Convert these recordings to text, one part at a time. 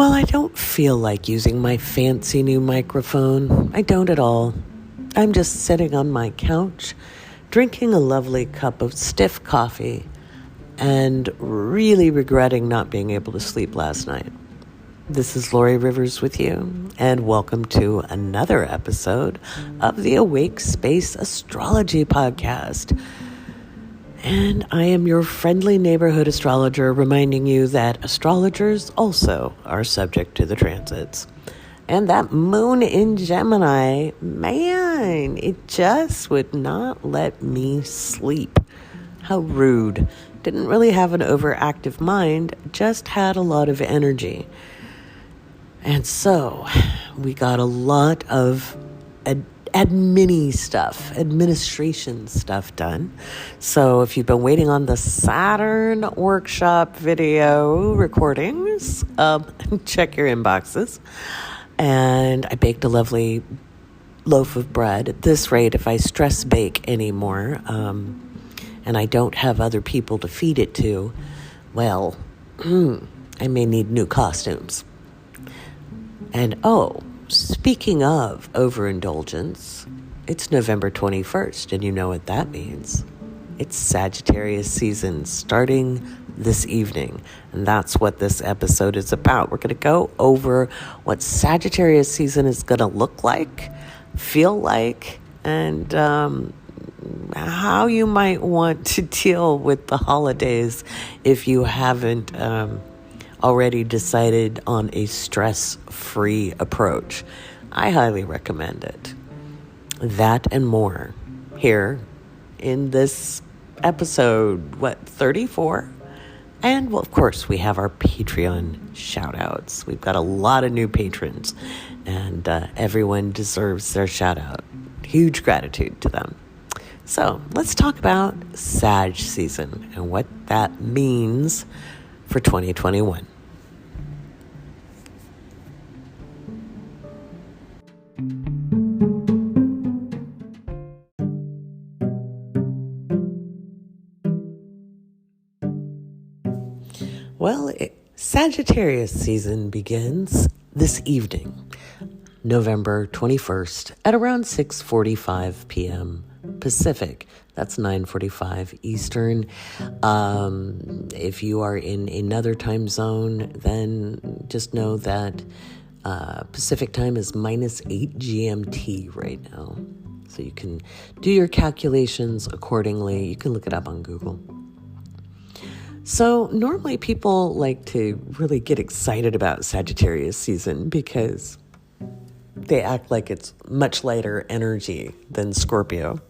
Well, I don't feel like using my fancy new microphone. I don't at all. I'm just sitting on my couch, drinking a lovely cup of stiff coffee, and really regretting not being able to sleep last night. This is Lori Rivers with you, and welcome to another episode of the Awake Space Astrology Podcast. And I am your friendly neighborhood astrologer, reminding you that astrologers also are subject to the transits. And that moon in Gemini, man, it just would not let me sleep. How rude. Didn't really have an overactive mind, just had a lot of energy. And so we got a lot of administration stuff done. So if you've been waiting on the Saturn workshop video recordings, check your inboxes. And I baked a lovely loaf of bread. At this rate, if I stress bake anymore, and I don't have other people to feed it to, well, I may need new costumes. And speaking of overindulgence, it's November 21st, and you know what that means. It's Sagittarius season starting this evening, and that's what this episode is about. We're going to go over what Sagittarius season is going to look like, feel like, and how you might want to deal with the holidays if you haven't already decided on a stress-free approach. I highly recommend it. That and more here in this episode, 34? And, well, of course, we have our Patreon shout-outs. We've got a lot of new patrons, and everyone deserves their shout-out. Huge gratitude to them. So let's talk about Sag season and what that means for 2021. Well, Sagittarius season begins this evening, November 21st, at around 6:45 p.m. Pacific. That's 9:45 Eastern. If you are in another time zone, then just know that Pacific time is -8 GMT right now. So you can do your calculations accordingly. You can look it up on Google. So normally people like to really get excited about Sagittarius season because they act like it's much lighter energy than Scorpio.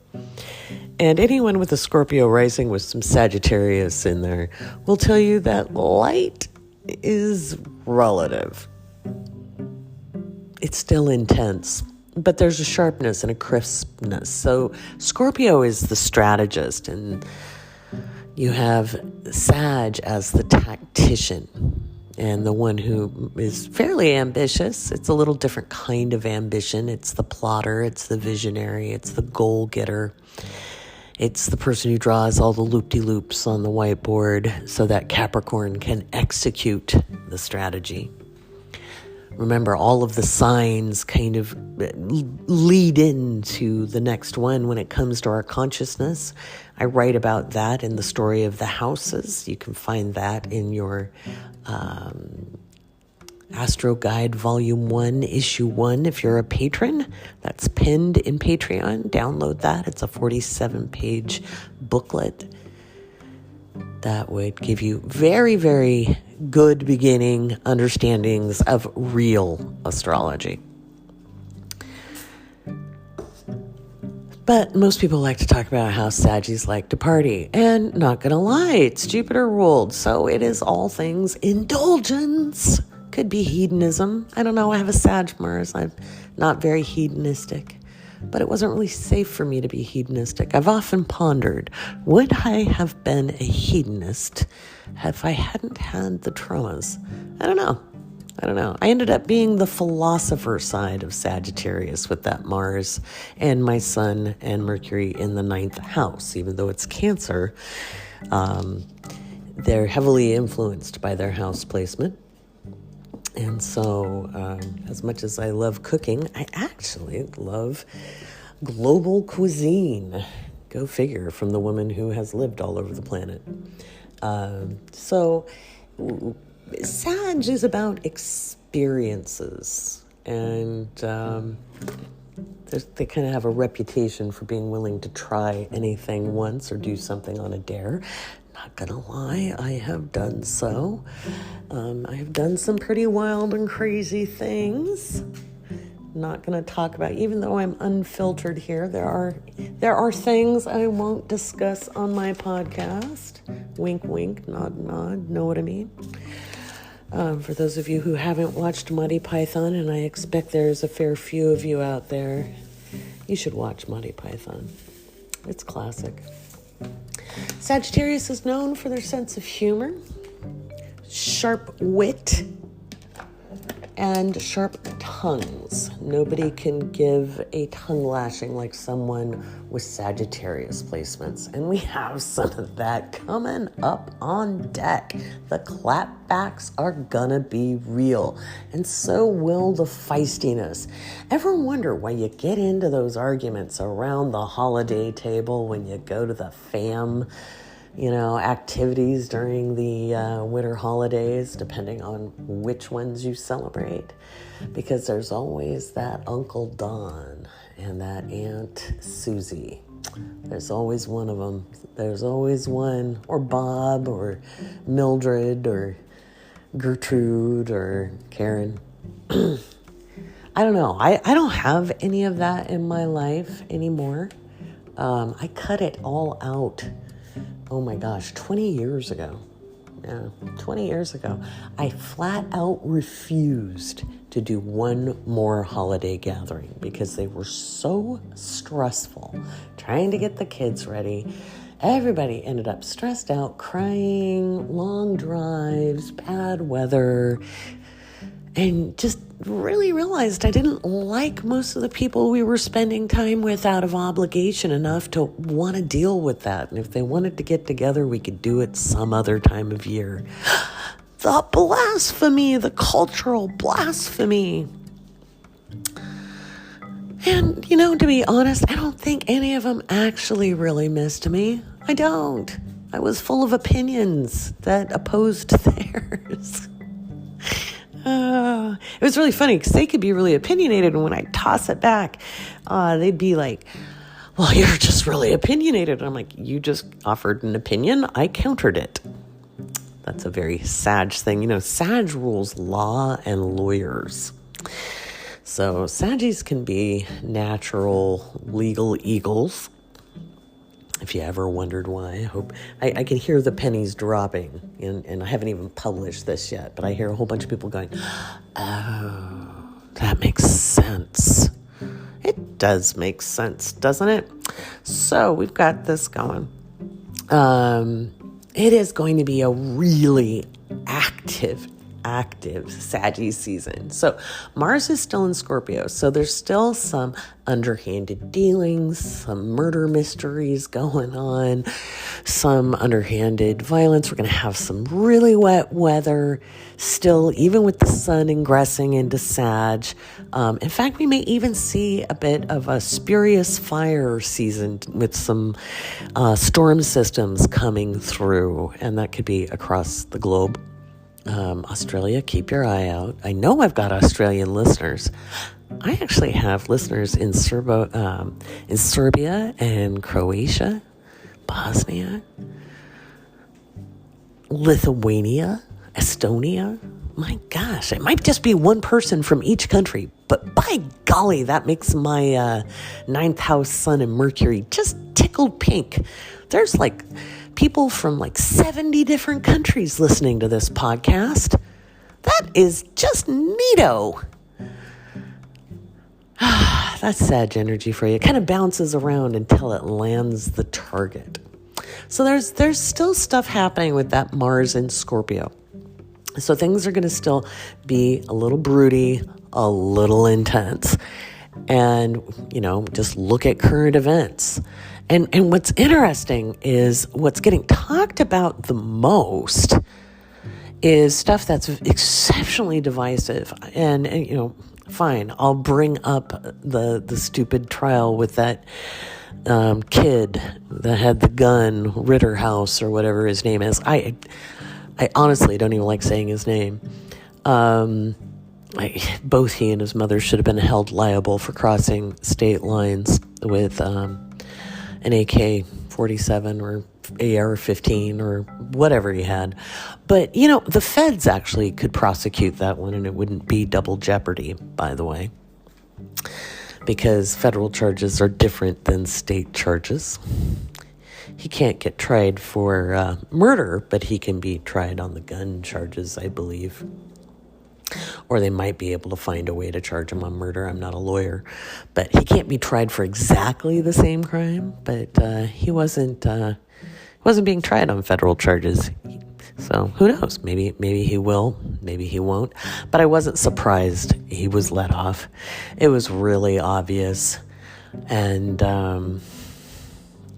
And anyone with a Scorpio rising with some Sagittarius in there will tell you that light is relative. It's still intense, but there's a sharpness and a crispness. So Scorpio is the strategist, and you have Sag as the tactician and the one who is fairly ambitious. It's a little different kind of ambition. It's the plotter, it's the visionary, it's the goal getter. It's the person who draws all the loop-de-loops on the whiteboard so that Capricorn can execute the strategy. Remember, all of the signs kind of lead into the next one when it comes to our consciousness. I write about that in the story of the houses. You can find that in your Astro Guide Volume 1, Issue 1. If you're a patron, that's pinned in Patreon. Download that. It's a 47-page booklet that would give you very, very good beginning understandings of real astrology. But most people like to talk about how Saggies like to party. And not gonna lie, it's Jupiter ruled, so it is all things indulgence. Could be hedonism. I don't know, I have a Sag Mars. I'm not very hedonistic. But it wasn't really safe for me to be hedonistic. I've often pondered, would I have been a hedonist if I hadn't had the traumas? I don't know. I ended up being the philosopher side of Sagittarius with that Mars and my Sun and Mercury in the 9th house. Even though it's Cancer, they're heavily influenced by their house placement. And so, as much as I love cooking, I actually love global cuisine. Go figure, from the woman who has lived all over the planet. So, Sag is about experiences, and they kind of have a reputation for being willing to try anything once or do something on a dare. Not gonna lie, I have done so. I have done some pretty wild and crazy things. Not gonna talk about, even though I'm unfiltered here, there are things I won't discuss on my podcast. Wink, wink, nod, nod. Know what I mean? For those of you who haven't watched Monty Python, and I expect there's a fair few of you out there, you should watch Monty Python. It's classic. Sagittarius is known for their sense of humor, sharp wit, and sharp tongues. Nobody can give a tongue lashing like someone with Sagittarius placements. And we have some of that coming up on deck. The clapbacks are gonna be real, and so will the feistiness. Ever wonder why you get into those arguments around the holiday table when you go to the activities during the winter holidays, depending on which ones you celebrate? Because there's always that Uncle Don and that Aunt Susie. There's always one of them. There's always one, or Bob, or Mildred, or Gertrude, or Karen. I don't know. I don't have any of that in my life anymore. I cut it all out. Oh my gosh, 20 years ago. Yeah, 20 years ago. I flat out refused to do one more holiday gathering because they were so stressful trying to get the kids ready. Everybody ended up stressed out, crying, long drives, bad weather, and just really realized I didn't like most of the people we were spending time with out of obligation enough to want to deal with that. And if they wanted to get together, we could do it some other time of year. The blasphemy, the cultural blasphemy. And, to be honest, I don't think any of them actually really missed me. I don't. I was full of opinions that opposed theirs. It was really funny because they could be really opinionated, and when I toss it back, they'd be like, well, you're just really opinionated. And I'm like, you just offered an opinion. I countered it. That's a very Sag thing. Sag rules law and lawyers. So Saggies can be natural legal eagles. If you ever wondered why, I hope I can hear the pennies dropping, and I haven't even published this yet, but I hear a whole bunch of people going, oh, that makes sense. It does make sense, doesn't it? So we've got this going. It is going to be a really active Saggy season. So Mars is still in Scorpio, so there's still some underhanded dealings, some murder mysteries going on, some underhanded violence. We're going to have some really wet weather still, even with the sun ingressing into Sag. In fact, we may even see a bit of a spurious fire season with some storm systems coming through, and that could be across the globe. Australia, keep your eye out. I know I've got Australian listeners. I actually have listeners in Serbia and Croatia, Bosnia, Lithuania, Estonia. My gosh, it might just be one person from each country, but by golly, that makes my ninth house sun and Mercury just tickled pink. There's people from 70 different countries listening to this podcast. That is just neato. That's Sag energy for you. It kind of bounces around until it lands the target. So there's still stuff happening with that Mars in Scorpio. So things are going to still be a little broody, a little intense. And, just look at current events. And what's interesting is what's getting talked about the most is stuff that's exceptionally divisive. And fine, I'll bring up the stupid trial with that kid that had the gun, Ritterhouse or whatever his name is. I honestly don't even like saying his name. Both he and his mother should have been held liable for crossing state lines with an AK-47 or AR-15 or whatever he had. But, the feds actually could prosecute that one, and it wouldn't be double jeopardy, by the way, because federal charges are different than state charges. He can't get tried for murder, but he can be tried on the gun charges, I believe. Or they might be able to find a way to charge him on murder. I'm not a lawyer. But he can't be tried for exactly the same crime. But he wasn't being tried on federal charges. So who knows? Maybe he will. Maybe he won't. But I wasn't surprised he was let off. It was really obvious. And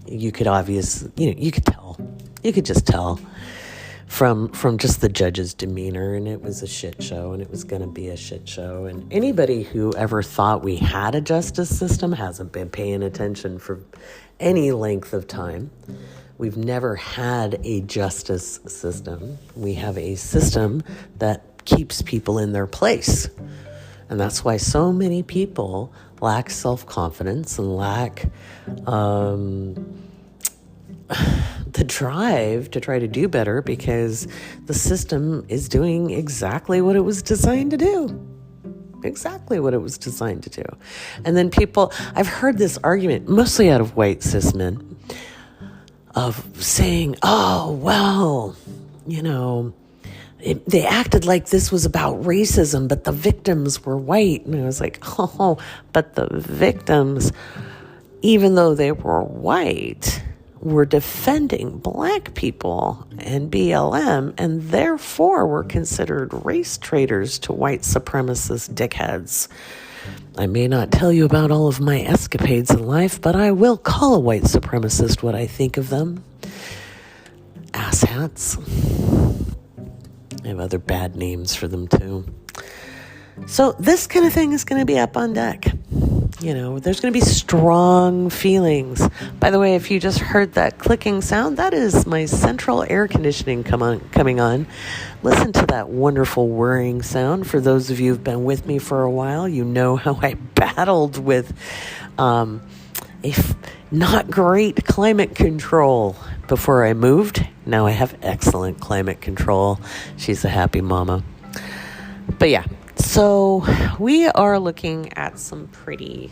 you could tell. You could just tell from just the judge's demeanor, and it was a shit show, and it was going to be a shit show. And anybody who ever thought we had a justice system hasn't been paying attention for any length of time. We've never had a justice system. We have a system that keeps people in their place. And that's why so many people lack self-confidence and lack the drive to try to do better, because the system is doing exactly what it was designed to do. Exactly what it was designed to do. And then I've heard this argument, mostly out of white cis men, of saying, oh, well, they acted like this was about racism, but the victims were white. And I was like, oh, but the victims, even though they were white, were defending black people and BLM, and therefore were considered race traitors to white supremacist dickheads. I may not tell you about all of my escapades in life, but I will call a white supremacist what I think of them. Asshats. I have other bad names for them too. So this kind of thing is going to be up on deck. There's going to be strong feelings. By the way, if you just heard that clicking sound, that is my central air conditioning coming on. Listen to that wonderful whirring sound. For those of you who've been with me for a while, you know how I battled with not great climate control before I moved. Now I have excellent climate control. She's a happy mama. But yeah. So we are looking at some pretty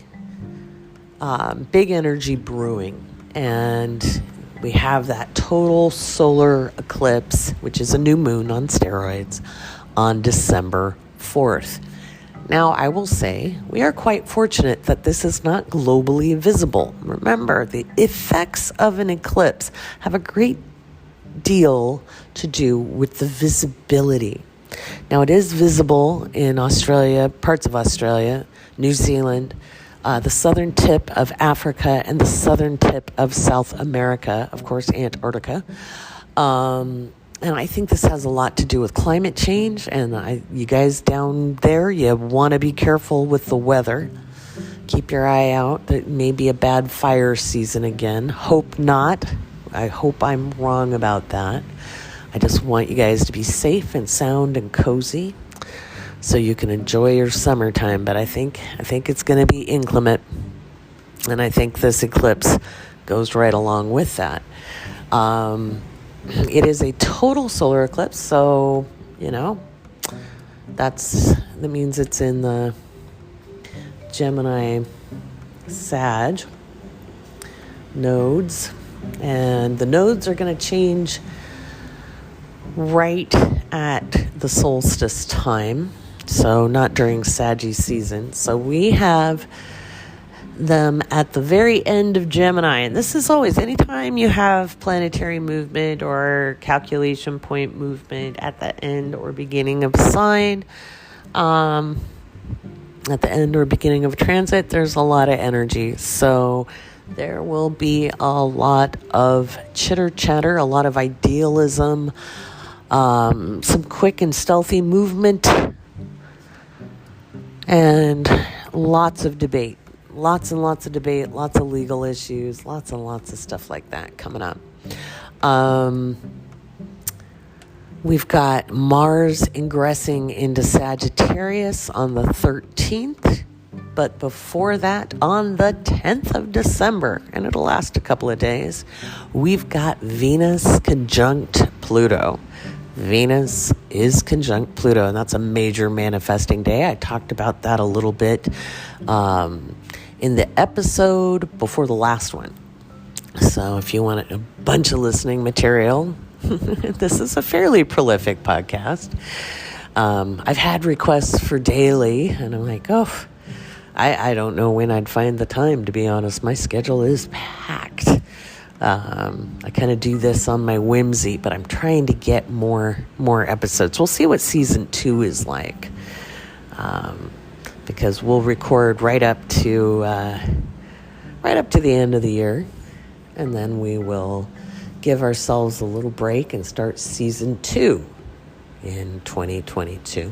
big energy brewing, and we have that total solar eclipse, which is a new moon on steroids, on December 4th. Now, I will say we are quite fortunate that this is not globally visible. Remember, the effects of an eclipse have a great deal to do with the visibility. Now, it is visible in Australia, parts of Australia, New Zealand, the southern tip of Africa, and the southern tip of South America, of course, Antarctica. And I think this has a lot to do with climate change. And you guys down there, you want to be careful with the weather. Keep your eye out. There may be a bad fire season again. Hope not. I hope I'm wrong about that. I just want you guys to be safe and sound and cozy so you can enjoy your summertime. But I think it's going to be inclement, and I think this eclipse goes right along with that. It is a total solar eclipse, so that means it's in the Gemini Sag nodes, and the nodes are going to change right at the solstice time, so not during Saggy season. So we have them at the very end of Gemini, and this is always, anytime you have planetary movement or calculation point movement at the end or beginning of a sign, at the end or beginning of a transit, there's a lot of energy. So there will be a lot of chitter chatter, a lot of idealism, some quick and stealthy movement, and lots of debate. Lots and lots of debate, lots of legal issues, lots and lots of stuff like that coming up. We've got Mars ingressing into Sagittarius on the 13th, but before that, on the 10th of December, and it'll last a couple of days, we've got Venus conjunct Pluto. Venus is conjunct Pluto, and that's a major manifesting day. I talked about that a little bit in the episode before the last one. So if you want a bunch of listening material, this is a fairly prolific podcast. I've had requests for daily, and I'm like, I don't know when I'd find the time, to be honest. My schedule is packed. I kind of do this on my whimsy, but I'm trying to get more episodes. We'll see what season 2 is like, because we'll record right up to the end of the year, and then we will give ourselves a little break and start season 2 in 2022.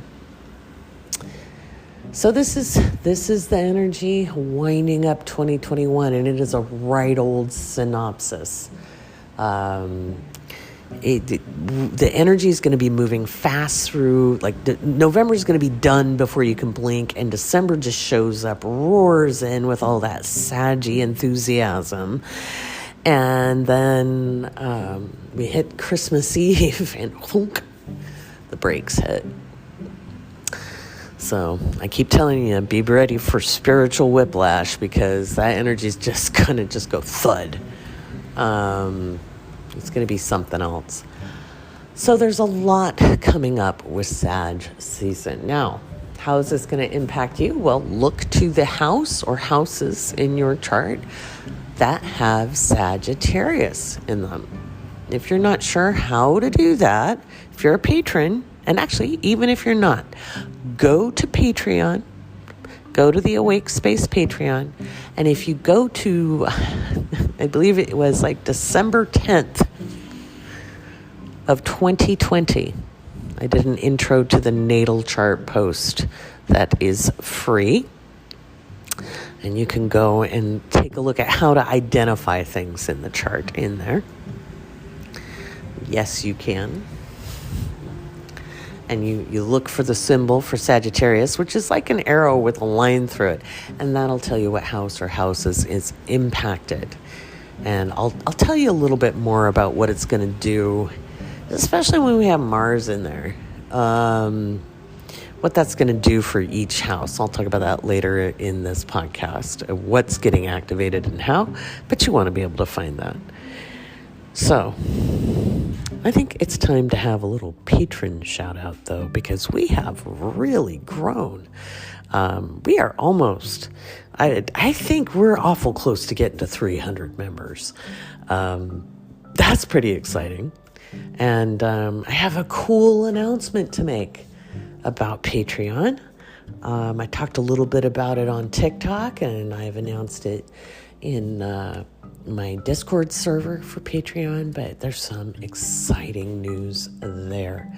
So this is the energy winding up 2021, and it is a right old synopsis. The energy is going to be moving fast through, November is going to be done before you can blink, and December just shows up, roars in with all that Saggy enthusiasm. And then we hit Christmas Eve, and the brakes hit. So I keep telling you, be ready for spiritual whiplash, because that energy is just going to just go thud. It's going to be something else. So there's a lot coming up with Sag season. Now, how is this going to impact you? Well, look to the house or houses in your chart that have Sagittarius in them. If you're not sure how to do that, if you're a patron, and actually, even if you're not, go to Patreon, go to the Awake Space Patreon, and if you go to, I believe it was December 10th of 2020, I did an intro to the natal chart post that is free. And you can go and take a look at how to identify things in the chart in there. Yes, you can. And you look for the symbol for Sagittarius, which is like an arrow with a line through it. And that'll tell you what house or houses is impacted. And I'll tell you a little bit more about what it's going to do, especially when we have Mars in there. What that's going to do for each house. I'll talk about that later in this podcast, what's getting activated and how, but you want to be able to find that. So I think it's time to have a little patron shout out, though, because we have really grown. We are almost, I think we're awful close to getting to 300 members. That's pretty exciting. And I have a cool announcement to make about Patreon. I talked a little bit about it on TikTok, and I've announced it in my Discord server for Patreon, but there's some exciting news there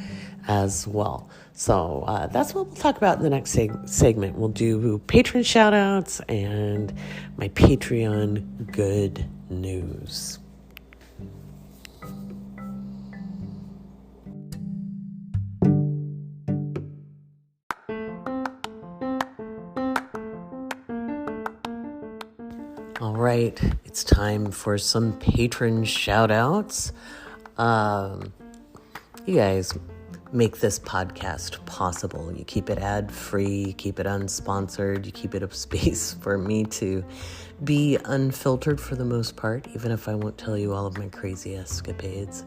as well. So that's what we'll talk about in the next segment. We'll do patron shout outs and my Patreon good news. All right, it's time for some patron shout-outs. You guys make this podcast possible. You keep it ad-free, you keep it unsponsored, you keep it up space for me to be unfiltered for the most part, even if I won't tell you all of my crazy escapades.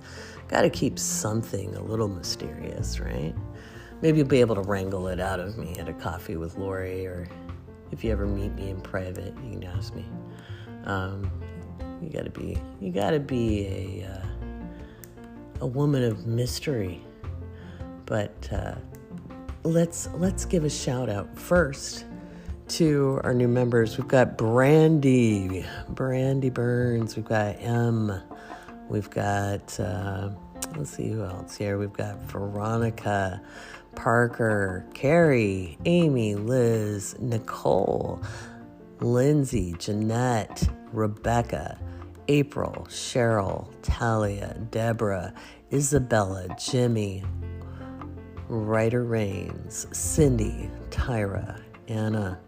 Gotta keep something a little mysterious, right? Maybe you'll be able to wrangle it out of me at a coffee with Lori, or if you ever meet me in private, you can ask me. You gotta be a woman of mystery. But let's give a shout out first to our new members. We've got Brandy Burns. We've got M. We've got Let's see who else here. We've got Veronica, Parker, Carrie, Amy, Liz, Nicole, Lindsay, Jeanette, Rebecca, April, Cheryl, Talia, Deborah, Isabella, Jimmy, Ryder Rains, Cindy, Tyra, Anna,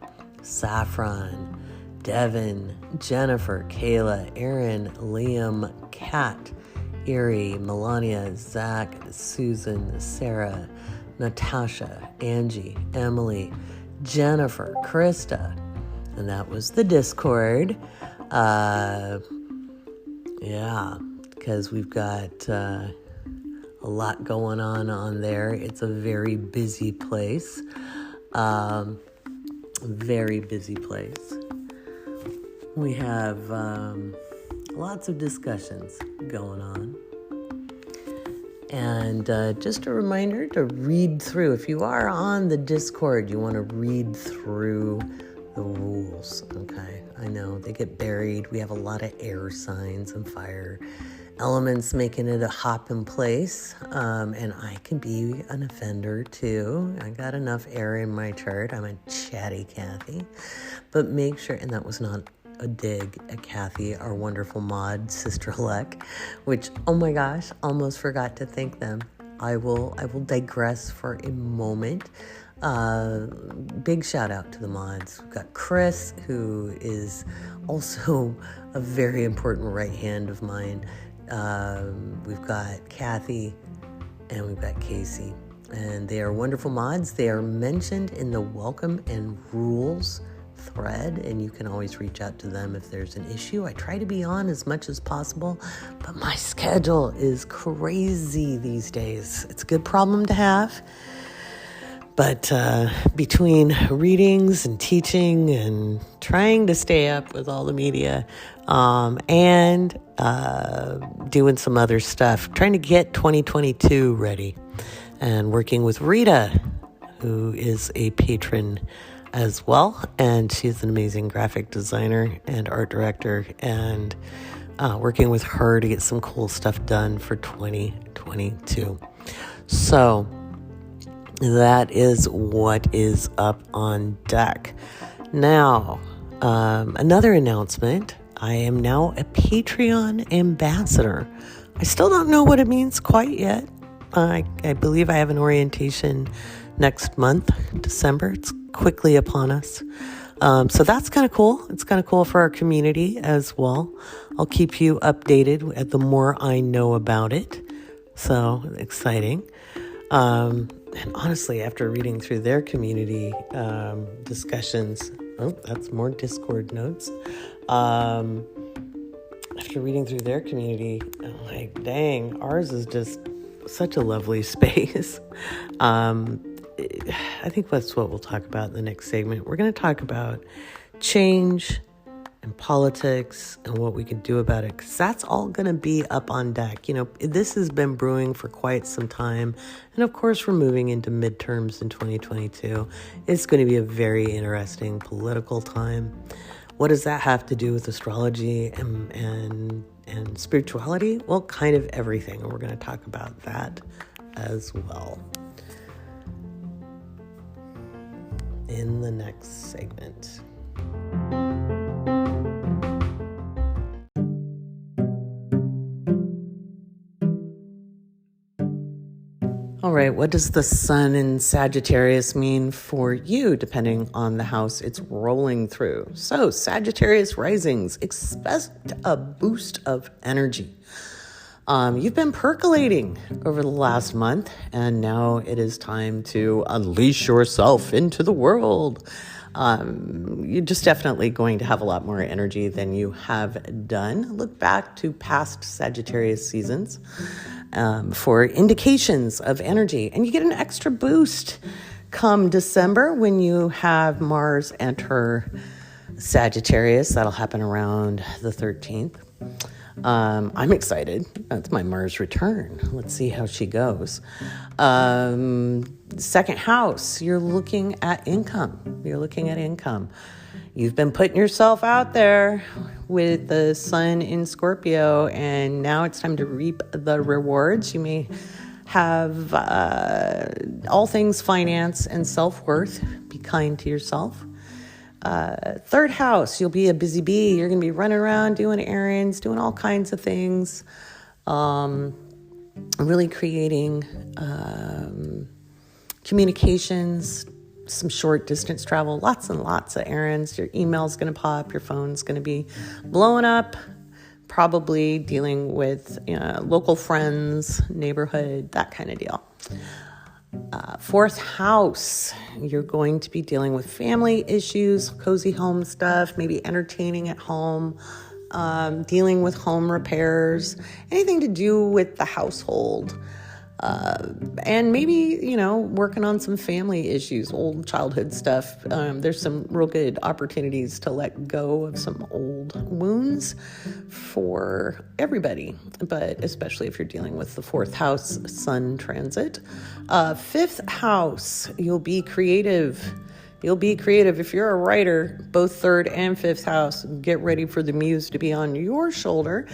Saffron, Devin, Jennifer, Kayla, Aaron, Liam, Kat, Erie, Melania, Zach, Susan, Sarah, Natasha, Angie, Emily, Jennifer, Krista. And that was the Discord. Because we've got a lot going on there. It's a very busy place. Very busy place. We have lots of discussions going on. And just a reminder to read through. If you are on the Discord, you want to read through the rules, okay? I know they get buried. We have a lot of air signs and fire elements making it a hop in place. And I can be an offender too. I got enough air in my chart. I'm a chatty Kathy. But make sure, and that was not a dig at Kathy, our wonderful mod, sister-elect, which, oh my gosh, almost forgot to thank them. I will digress for a moment. Big shout out to the mods. We've got Chris, who is also a very important right hand of mine. We've got Kathy, and we've got Casey. And they are wonderful mods. They are mentioned in the welcome and rules thread, and you can always reach out to them if there's an issue. I try to be on as much as possible, but my schedule is crazy these days. It's a good problem to have, but between readings and teaching and trying to stay up with all the media, and doing some other stuff, trying to get 2022 ready, and working with Rita, who is a patron as well, and she's an amazing graphic designer and art director, and working with her to get some cool stuff done for 2022. So that is what is up on deck. Now, another announcement. I am now a Patreon ambassador. I still don't know what it means quite yet. I believe I have an orientation next month, December. It's quickly upon us. So that's kind of cool. It's kind of cool for our community as well. I'll keep you updated the more I know about it. So exciting. And honestly, after reading through their community discussions, that's more Discord notes. After reading through their community, I'm like, dang, ours is just such a lovely space. I think that's what we'll talk about in the next segment. We're going to talk about change and politics and what we can do about it, because that's all going to be up on deck. You know, this has been brewing for quite some time. And of course, we're moving into midterms in 2022. It's going to be a very interesting political time. What does that have to do with astrology and spirituality? Well, kind of everything. And we're going to talk about that as well in the next segment. All right, what does the sun in Sagittarius mean for you, depending on the house it's rolling through? So, Sagittarius risings, expect a boost of energy. You've been percolating over the last month, and now it is time to unleash yourself into the world. You're just definitely going to have a lot more energy than you have done. Look back to past Sagittarius seasons for indications of energy, and you get an extra boost come December when you have Mars enter Sagittarius. That'll happen around the 13th. I'm excited. That's my Mars return. Let's see how she goes. Second house, you're looking at income. You've been putting yourself out there with the sun in Scorpio, and now it's time to reap the rewards. You may have all things finance and self-worth. Be kind to yourself. Third house, you'll be a busy bee. You're going to be running around doing errands, doing all kinds of things, really creating communications, some short distance travel, lots and lots of errands. Your email's going to pop, your phone's going to be blowing up, probably dealing with local friends, neighborhood, that kind of deal. Fourth house, you're going to be dealing with family issues, cozy home stuff, maybe entertaining at home, dealing with home repairs, anything to do with the household. And maybe, working on some family issues, old childhood stuff. There's some real good opportunities to let go of some old wounds for everybody, but especially if you're dealing with the fourth house sun transit. Fifth house, you'll be creative. If you're a writer, both third and fifth house, get ready for the muse to be on your shoulder.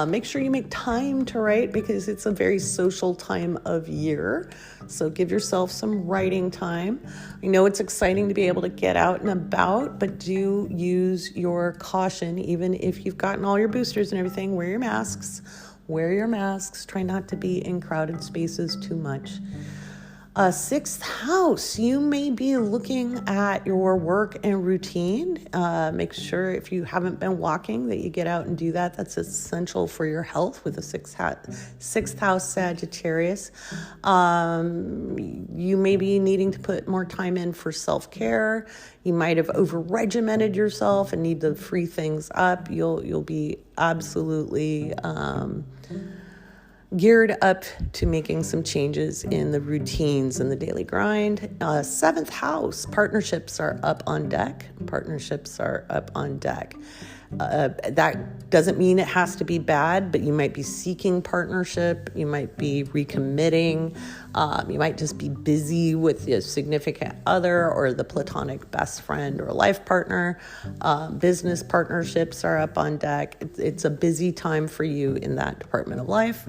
Make sure you make time to write because it's a very social time of year. So give yourself some writing time. I know it's exciting to be able to get out and about, but do use your caution. Even if you've gotten all your boosters and everything, wear your masks. Try not to be in crowded spaces too much. Sixth house, you may be looking at your work and routine. Make sure if you haven't been walking that you get out and do that. That's essential for your health with a sixth house Sagittarius. You may be needing to put more time in for self-care. You might have over-regimented yourself and need to free things up. You'll be absolutely geared up to making some changes in the routines and the daily grind. Seventh house, partnerships are up on deck. That doesn't mean it has to be bad, but you might be seeking partnership. You might be recommitting. You might just be busy with your significant other or the platonic best friend or life partner. Business partnerships are up on deck. It's a busy time for you in that department of life.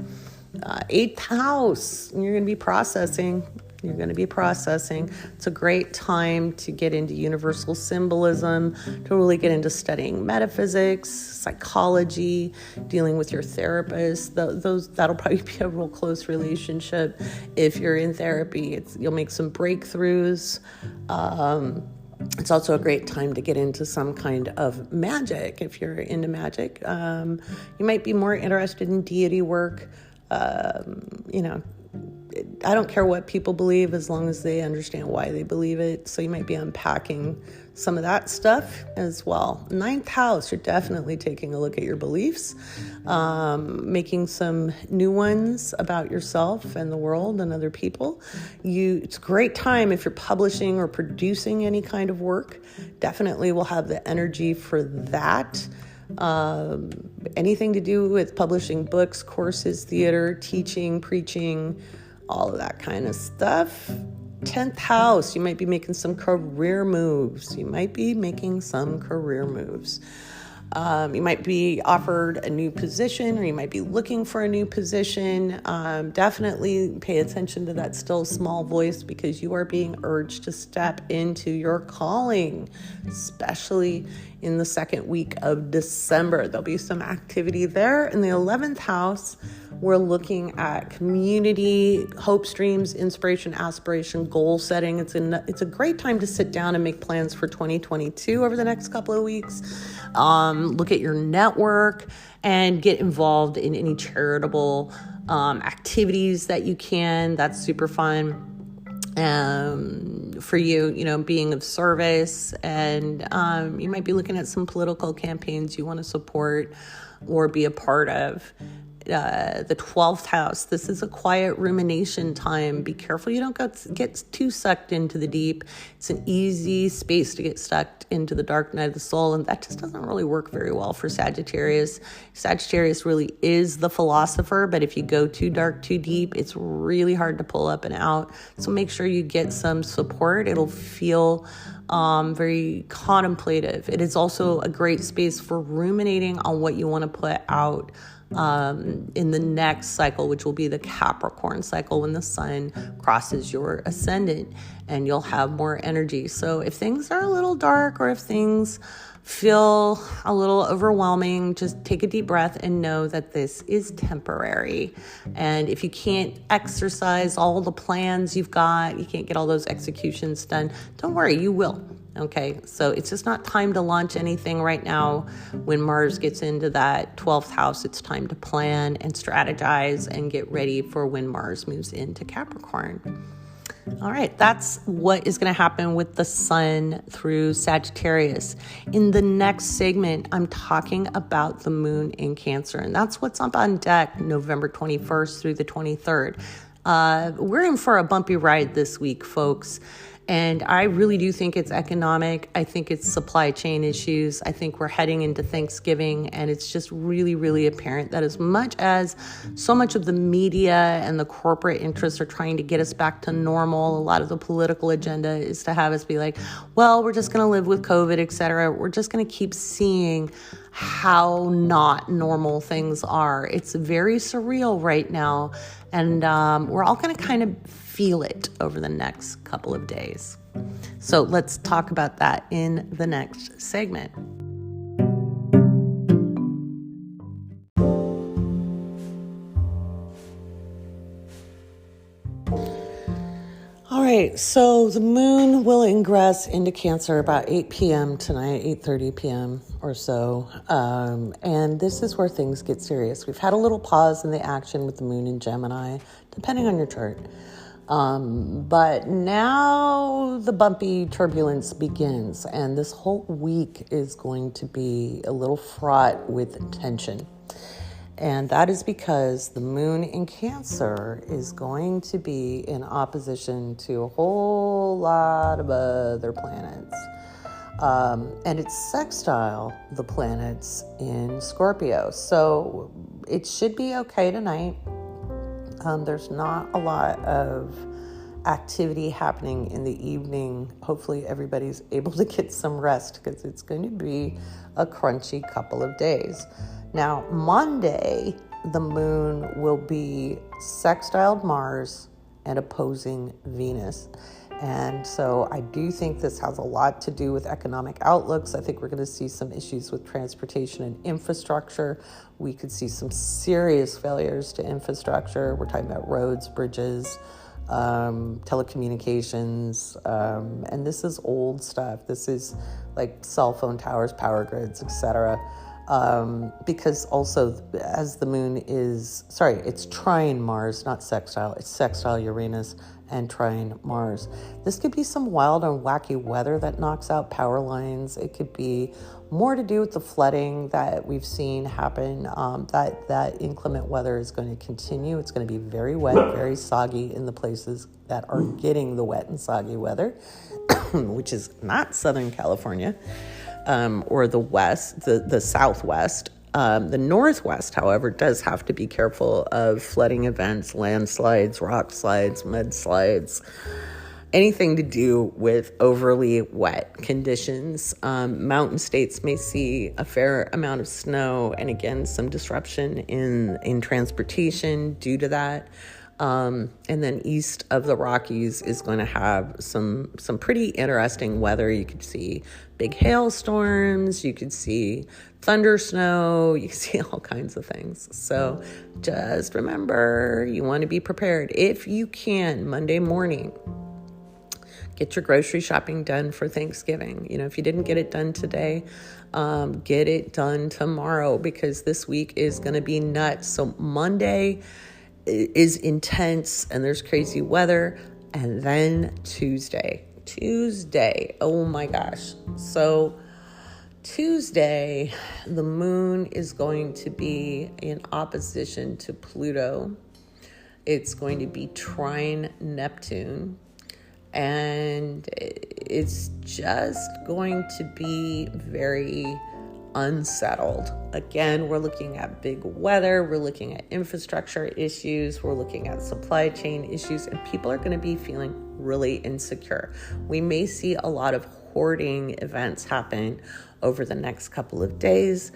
Eighth house, you're going to be processing. It's a great time to get into universal symbolism, to really get into studying metaphysics, psychology, dealing with your therapist. That'll probably be a real close relationship. If you're in therapy, you'll make some breakthroughs. It's also a great time to get into some kind of magic. If you're into magic, you might be more interested in deity work. I don't care what people believe as long as they understand why they believe it. So you might be unpacking some of that stuff as well. Ninth house, you're definitely taking a look at your beliefs, making some new ones about yourself and the world and other people. It's a great time if you're publishing or producing any kind of work. Definitely will have the energy for that. Anything to do with publishing books, courses, theater, teaching, preaching, all of that kind of stuff. 10th house, you might be making some career moves. You might be offered a new position, or you might be looking for a new position. Definitely pay attention to that still small voice because you are being urged to step into your calling, especially in the second week of December. There'll be some activity there. In the 11th house, we're looking at community, hope streams, inspiration, aspiration, goal setting. It's a great time to sit down and make plans for 2022 over the next couple of weeks. Look at your network and get involved in any charitable activities that you can. That's super fun. For you, being of service, and you might be looking at some political campaigns you want to support or be a part of. The 12th house, this is a quiet rumination time. Be careful you don't get too sucked into the deep. It's an easy space to get sucked into the dark night of the soul, and that just doesn't really work very well for Sagittarius. Sagittarius really is the philosopher, but if you go too dark, too deep, it's really hard to pull up and out. So make sure you get some support. It'll feel very contemplative. It is also a great space for ruminating on what you want to put out in the next cycle, which will be the Capricorn cycle, when the sun crosses your ascendant, and you'll have more energy. So if things are a little dark, or if things feel a little overwhelming, just take a deep breath and know that this is temporary. And if you can't exercise all the plans you've got, you can't get all those executions done, don't worry, you will. Okay, so it's just not time to launch anything right now. When Mars gets into that 12th house, it's time to plan and strategize and get ready for when Mars moves into Capricorn. All right, that's what is going to happen with the sun through Sagittarius. In the next segment, I'm talking about the moon in Cancer, and that's what's up on deck November 21st through the 23rd. We're in for a bumpy ride this week, folks. And I really do think it's economic. I think it's supply chain issues. I think we're heading into Thanksgiving, and it's just really, really apparent that as much as so much of the media and the corporate interests are trying to get us back to normal, a lot of the political agenda is to have us be like, well, we're just going to live with COVID, et cetera. We're just going to keep seeing how not normal things are. It's very surreal right now, and we're all going to kind of feel it over the next couple of days. So let's talk about that in the next segment. All right, so the moon will ingress into Cancer about 8 p.m. tonight, 8:30 p.m. or so, and this is where things get serious. We've had a little pause in the action with the moon in Gemini, depending on your chart. But now the bumpy turbulence begins, and this whole week is going to be a little fraught with tension. And that is because the moon in Cancer is going to be in opposition to a whole lot of other planets. And it's sextile the planets in Scorpio. So it should be okay tonight. There's not a lot of activity happening in the evening. Hopefully everybody's able to get some rest, because it's going to be a crunchy couple of days. Now, Monday, the moon will be sextiled Mars and opposing Venus. And so I do think this has a lot to do with economic outlooks. I think we're going to see some issues with transportation and infrastructure. We could see some serious failures to infrastructure. We're talking about roads, bridges, telecommunications, and this is old stuff. This is like cell phone towers, power grids, etc. Because also, as the moon is, it's trine Mars, not sextile. It's sextile Uranus and trine Mars. This could be some wild and wacky weather that knocks out power lines. It could be more to do with the flooding that we've seen happen. That inclement weather is going to continue. It's going to be very wet, very soggy in the places that are getting the wet and soggy weather, which is not Southern California. Or the west, the southwest. The northwest, however, does have to be careful of flooding events, landslides, rock slides, mudslides, anything to do with overly wet conditions. Mountain states may see a fair amount of snow, and again, some disruption in transportation due to that. And then east of the Rockies is going to have some pretty interesting weather. You could see big hailstorms, you could see thunder snow, you can see all kinds of things. So just remember, you want to be prepared. If you can, Monday morning, get your grocery shopping done for Thanksgiving. If you didn't get it done today, get it done tomorrow, because this week is going to be nuts. So Monday is intense and there's crazy weather. And then Tuesday, oh my gosh. So Tuesday, the moon is going to be in opposition to Pluto. It's going to be trine Neptune. And it's just going to be very unsettled. Again, we're looking at big weather, we're looking at infrastructure issues, we're looking at supply chain issues, and people are going to be feeling really insecure. We may see a lot of hoarding events happen over the next couple of days.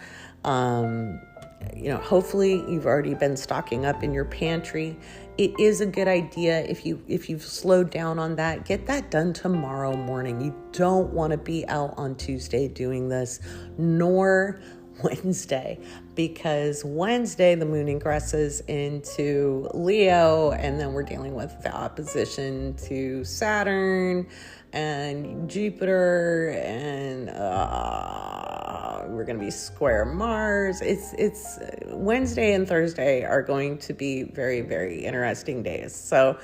Hopefully you've already been stocking up in your pantry. It is a good idea if you've slowed down on that, get that done tomorrow morning. You don't want to be out on Tuesday doing this, nor Wednesday, because Wednesday the moon ingresses into Leo, and then we're dealing with the opposition to Saturn and Jupiter, and we're going to be square Mars. It's Wednesday and Thursday are going to be very, very interesting days. So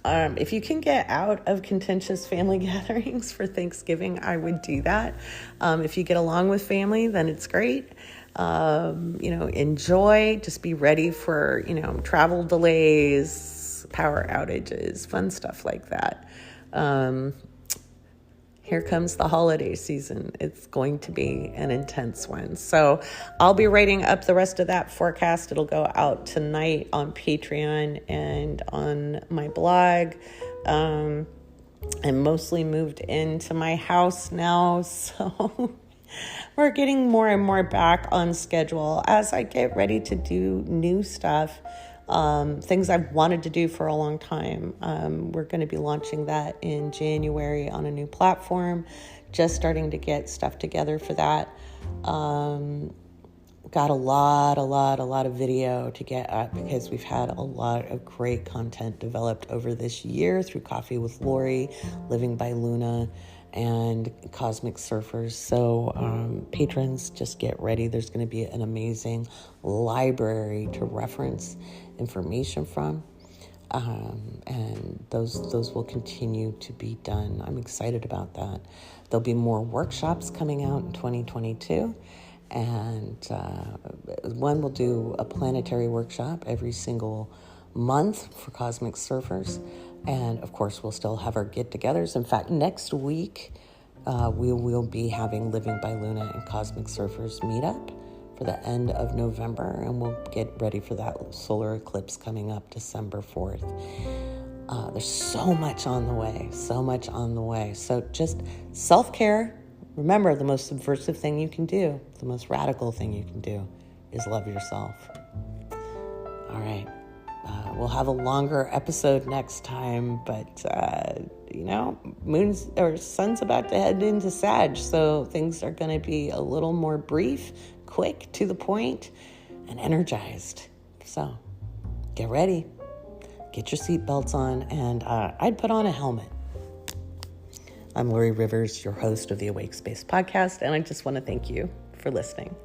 if you can get out of contentious family gatherings for Thanksgiving, I would do that. If you get along with family, then it's great. Enjoy, just be ready for, travel delays, power outages, fun stuff like that. Here comes the holiday season. It's going to be an intense one. So I'll be writing up the rest of that forecast. It'll go out tonight on Patreon and on my blog. I'm mostly moved into my house now, so we're getting more and more back on schedule as I get ready to do new stuff. Things I've wanted to do for a long time. We're going to be launching that in January on a new platform, just starting to get stuff together for that. Got a lot of video to get up because we've had a lot of great content developed over this year through Coffee with Lori, Living by Luna, and Cosmic Surfers. So patrons, just get ready. There's going to be an amazing library to reference information from, and those will continue to be done. I'm excited about that. There'll be more workshops coming out in 2022, and one will do a planetary workshop every single month for Cosmic Surfers. And of course, we'll still have our get-togethers. In fact, next week, we will be having Living by Luna and Cosmic Surfers meetup for the end of November, and we'll get ready for that solar eclipse coming up December 4th. There's so much on the way. So just self-care. Remember, the most subversive thing you can do, the most radical thing you can do is love yourself. All right. We'll have a longer episode next time, but, sun's about to head into Sag, so things are going to be a little more brief, quick, to the point, and energized. So get ready, get your seatbelts on, and I'd put on a helmet. I'm Lori Rivers, your host of the Awake Space podcast, and I just want to thank you for listening.